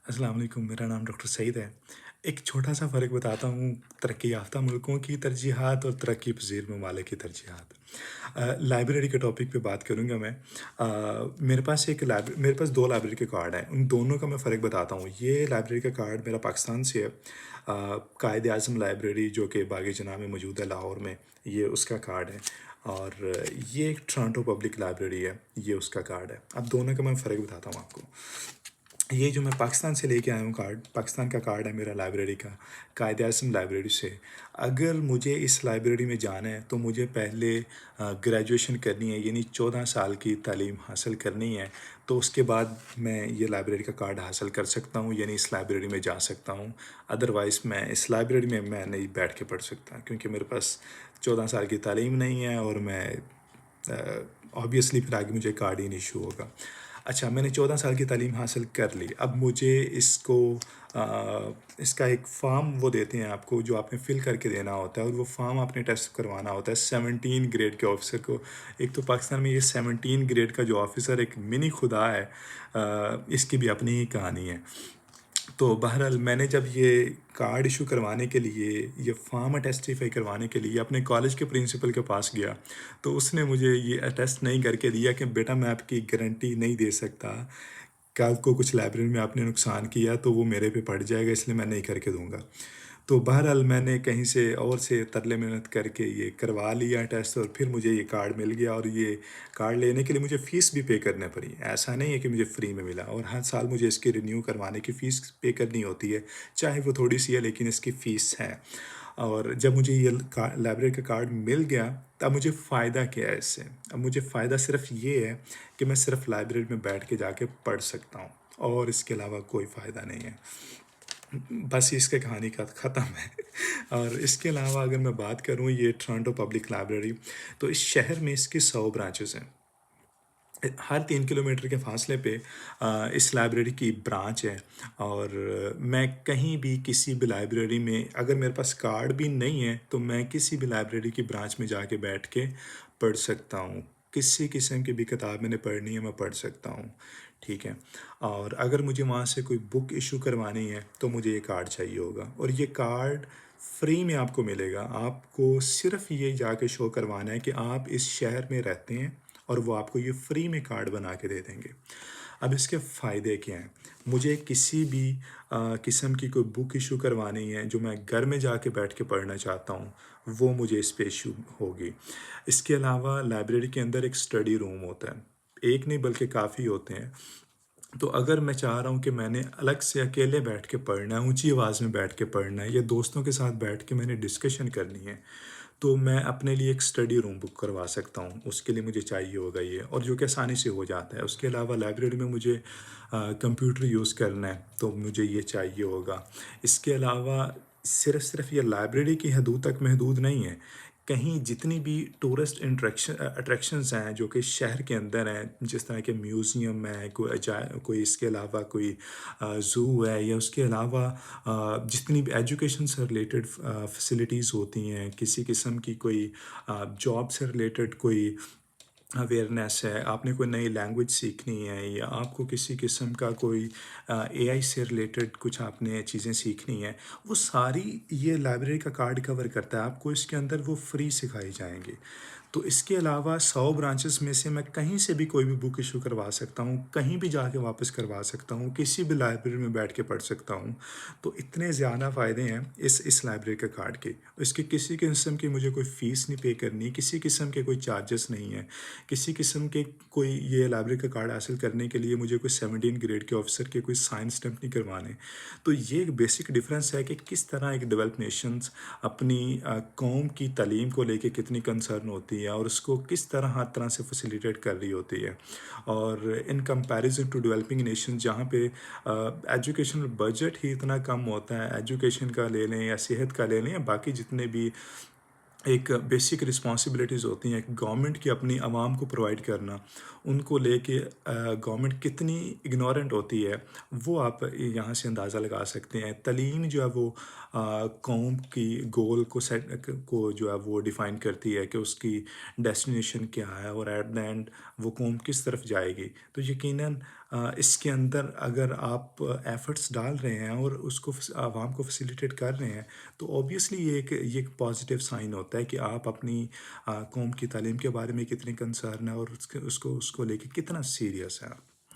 अस्सलाम वालेकुम, मेरा नाम डॉक्टर सईद है। एक छोटा-सा फ़र्क बताता हूँ तरक्की याफ़्ता मुल्कों की तरजीहात और तरक्की पज़ीर ममालिक की तरजीहात। लाइब्रेरी के टॉपिक पे बात करूँगा मैं। मेरे पास 2 लाइब्रेरी के कार्ड हैं, उन दोनों का मैं फ़र्क बताता हूँ। ये लाइब्रेरी का कार्ड मेरा पाकिस्तान से है। कायद-ए-आज़म लाइब्रेरी जो कि बाग-ए-जनाह में मौजूद है लाहौर में, ये उसका कार्ड है और ये एक टोरंटो पब्लिक लाइब्रेरी है, ये उसका कार्ड है। अब दोनों का मैं फ़र्क बताता हूँ आपको। ये जो मैं पाकिस्तान से लेके आया हूँ कार्ड, पाकिस्तान का कार्ड है मेरा लाइब्रेरी का, कायद-ए-आज़म लाइब्रेरी से। अगर मुझे इस लाइब्रेरी में जाना है, तो मुझे पहले ग्रेजुएशन करनी है, यानी 14 साल की तालीम हासिल करनी है, तो उसके बाद मैं ये लाइब्रेरी का कार्ड हासिल कर सकता हूँ, यानी इस लाइब्रेरी में जा सकता हूँ। अदरवाइज़ मैं इस लाइब्रेरी में मैं नहीं बैठ के पढ़ सकता, क्योंकि मेरे पास 14 साल की तालीम नहीं है और मैं ऑब्वियसली फिर आगे मुझे कार्ड ही नहीं इशू होगा। अच्छा, मैंने 14 साल की तालीम हासिल कर ली। अब मुझे इसका एक फ़ॉर्म वो देते हैं आपको जो आपने फ़िल करके देना होता है और वो फ़ॉर्म आपने टेस्ट करवाना होता है 17 ग्रेड के ऑफ़िसर को। एक तो पाकिस्तान में ये 17 ग्रेड का जो ऑफ़िसर एक मिनी खुदा है, इसकी भी अपनी ही कहानी है। तो बहरहाल मैंने जब ये कार्ड इशू करवाने के लिए, ये फ़ॉर्म अटेस्टिफ़ाई करवाने के लिए अपने कॉलेज के प्रिंसिपल के पास गया, तो उसने मुझे ये अटेस्ट नहीं करके दिया कि बेटा मैं आपकी गारंटी नहीं दे सकता, कल को कुछ लाइब्रेरी में आपने नुकसान किया तो वो मेरे पे पड़ जाएगा, इसलिए मैं नहीं करके दूँगा। तो बहरहाल मैंने कहीं से और से तरले मेहनत करके ये करवा लिया टेस्ट और फिर मुझे ये कार्ड मिल गया और ये कार्ड लेने के लिए मुझे फ़ीस भी पे करनी पड़ी। ऐसा नहीं है कि मुझे फ्री में मिला और हर साल मुझे इसकी रिन्यू करवाने की फ़ीस पे करनी होती है, चाहे वो थोड़ी-सी है लेकिन इसकी फ़ीस है। और जब मुझे ये लाइब्रेरी का कार्ड मिल गया, तब मुझे फ़ायदा क्या है इससे? अब मुझे फ़ायदा सिर्फ़ ये है कि मैं सिर्फ़ लाइब्रेरी में बैठ के जाके पढ़ सकता हूँ और इसके अलावा कोई फ़ायदा नहीं है। बस इसकी कहानी का ख़त्म है। और इसके अलावा अगर मैं बात करूँ ये टोरंटो पब्लिक लाइब्रेरी, तो इस शहर में इसकी 100 ब्रांचेज़ हैं। हर 3 किलोमीटर के फासले पे इस लाइब्रेरी की ब्रांच है और मैं कहीं भी किसी भी लाइब्रेरी में अगर मेरे पास कार्ड भी नहीं है, तो मैं किसी भी लाइब्रेरी की ब्रांच में जाके बैठ के पढ़ सकता हूँ। किसी किस्म की भी किताब मैंने पढ़नी है, मैं पढ़ सकता हूँ, ठीक है? और अगर मुझे वहाँ से कोई बुक इश्यू करवानी है, तो मुझे ये कार्ड चाहिए होगा और ये कार्ड फ्री में आपको मिलेगा। आपको सिर्फ़ ये जाके शो करवाना है कि आप इस शहर में रहते हैं और वो आपको ये फ्री में कार्ड बना के दे देंगे। अब इसके फ़ायदे क्या हैं? मुझे किसी भी किस्म की कोई बुक इश्यू करवानी है जो मैं घर में जाके बैठ के पढ़ना चाहता हूँ, वो मुझे इस पे इश्यू होगी। इसके अलावा लाइब्रेरी के अंदर एक स्टडी रूम होता है। एक नहीं बल्कि काफ़ी होते हैं। तो अगर मैं चाह रहा हूँ कि मैंने अलग से अकेले बैठ के पढ़ना है, ऊँची आवाज़ में बैठ के पढ़ना है या दोस्तों के साथ बैठ के मैंने डिस्कशन करनी है, तो मैं अपने लिए एक स्टडी रूम बुक करवा सकता हूँ। उसके लिए मुझे चाहिए होगा ये और जो कि आसानी से हो जाता है। उसके अलावा लाइब्रेरी में मुझे कंप्यूटर यूज़ करना है, तो मुझे ये चाहिए होगा। इसके अलावा सिर्फ़ ये लाइब्रेरी की हदूद तक महदूद नहीं है। कहीं जितनी भी टूरिस्ट अट्रैक्शंस हैं जो कि शहर के अंदर हैं, जिस तरह के म्यूज़ियम है, कोई इसके अलावा कोई ज़ू है या उसके अलावा जितनी भी एजुकेशन से रिलेटेड फैसिलिटीज़ होती हैं, किसी किस्म की कोई जॉब से रिलेटेड कोई अवेयरनेस है, आपने कोई नई लैंग्वेज सीखनी है या आपको किसी किस्म का कोई एआई से रिलेटेड कुछ आपने चीज़ें सीखनी हैं, वो सारी ये लाइब्रेरी का कार्ड कवर करता है। आपको इसके अंदर वो फ्री सिखाई जाएँगी। तो इसके अलावा 100 ब्रांचेस में से मैं कहीं से भी कोई भी बुक इश्यू करवा सकता हूँ, कहीं भी जाके वापस करवा सकता हूँ, किसी भी लाइब्रेरी में बैठ के पढ़ सकता हूँ। तो इतने ज़्यादा फ़ायदे हैं इस लाइब्रेरी के कार्ड के। इसकी किसी किस्म की मुझे कोई फ़ीस नहीं पे करनी, किसी किस्म के कोई चार्जेस नहीं हैं। किसी किस्म के कोई ये लाइब्रेरी का कार्ड हासिल करने के लिए मुझे कोई 17 ग्रेड के ऑफिसर के कोई साइन स्टैम्प नहीं करवाने। तो ये एक बेसिक डिफरेंस है कि किस तरह एक डेवलप नेशंस अपनी कौम की तालीम को लेके कितनी कंसर्न होती है और उसको किस तरह हर तरह से फैसिलिटेट कर रही होती है। और in comparison to developing nation जहाँ पे एजुकेशनल बजट ही इतना कम होता है, एजुकेशन का ले लें या सेहत का ले लें या बाकी जितने भी एक बेसिक रिस्पॉन्सिबिलिटीज़ होती हैं गवर्नमेंट की अपनी आवाम को प्रोवाइड करना, उनको लेके गवर्नमेंट कितनी इग्नोरेंट होती है, वो आप यहाँ से अंदाज़ा लगा सकते हैं। तालीम जो है वो कौम की गोल को को जो है वो डिफ़ाइन करती है कि उसकी डेस्टिनेशन क्या है और एट द एंड वो कौम किस तरफ जाएगी। तो यकीनन इसके अंदर अगर आप एफ़र्ट्स डाल रहे हैं और उसको आवाम को फ़ैसिलिटेट कर रहे हैं, तो ऑब्वियसली ये एक पॉज़िटिव साइन होता है कि आप अपनी कौम की तालीम के बारे में कितने कंसर्न हैं और उसको उसको उसको लेके कितना सीरियस हैं आप।